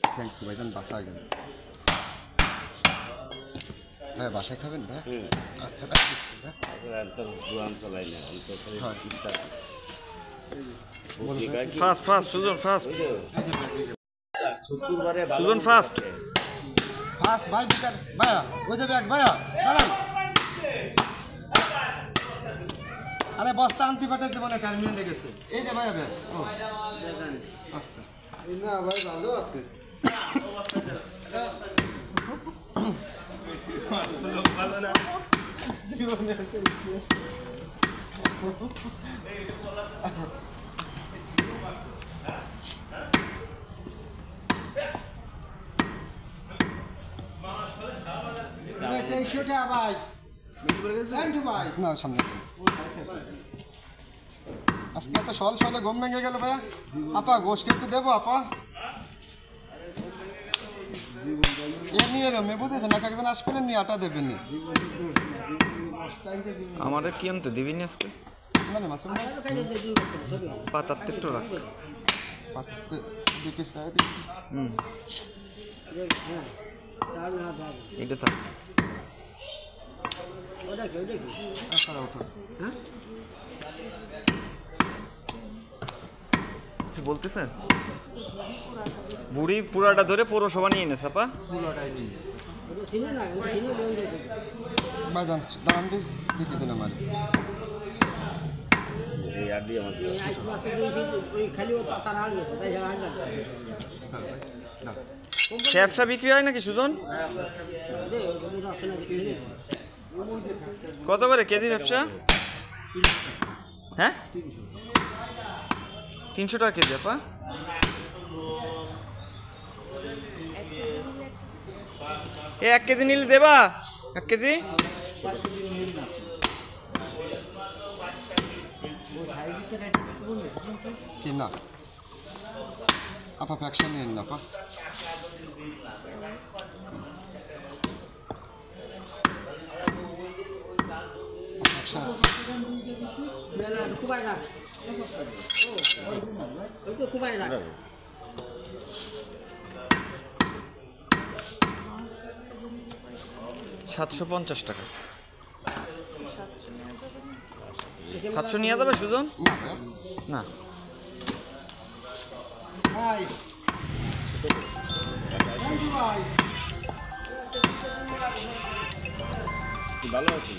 Thank you ভাইজান, বাসা গেল ভাই, বাসায় খাবেন ভাই? আচ্ছা ভাই, দিচ্ছি ভাই। Fast fast Sujan, fast Sujan, fast fast ভাই, বিকার ভাইয়া, ওই যে ব্যাগ ভাইয়া, দাঁড়ান। আরে বস্তা আনতে পাঠাইছে মানে টার্মিনালে গেছে। এই যে ভাইয়া ব্যাগ। আচ্ছা না ভাই, ভালো আছে। না সামনে আজকে এত সল সলে ঘুম ভেঙে গেল ভাইয়া। আপা গোশকে একটু দেবো আপা? এ নিয়ে এরম বুঝেছেন, এক একজন আসবেন নিয়ে আটা দেবেন নি। আমাদের কি আনতে দিবি নি আজকে? না না মাসুম ভাই, পাতাতে একটু রাখ, পাতাতে 2 পিস রাখে দিই। এটা থাক। আচ্ছা উঠুন। কিছু বলতেছেন? বুড়ি পুরাটা ধরে পৌরসভা নিয়ে এনেছে আপা। ভাইজান দাঁড়ান দিতে দিন আমার। ব্যবসা বিক্রি হয় নাকি সুজন? কত করে কেজি ব্যবসা? হ্যাঁ 300 টাকা কেজি আপা। এ 1 কেজি নিলে দেবা? 1 কেজি কি না আপা, ফ্যাকশন নিন না আপা। ফ্যাকশন 750 টাকা। 700 নিয়ে যাবে সুজন? না ভাই, ভালো আছি।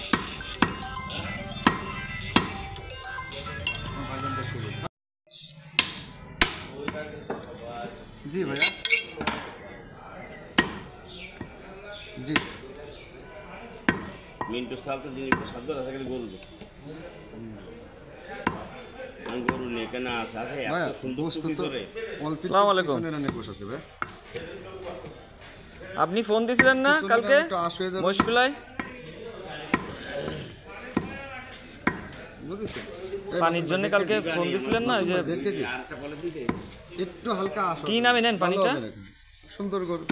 জি ভাইয়া, জি মিন্টু সাল তো জিনিসটা শব্দ আছে গরু, আমি গরু নিয়ে কেনা আছে ভাইয়া, এত সুন্দর বস্তু তো অল্প আসসালামু আলাইকুম। বসে আছে ভাই। আপনি ফোন দিছিলেন না কালকে মশকুলায়? বুঝেছেন পানির জন্য কালকে ফোন দিছিলেন না? ওই যে 1.5 কেজি একটু হালকা আসো। কি নামে নেন পানিটা? সুন্দর গরু।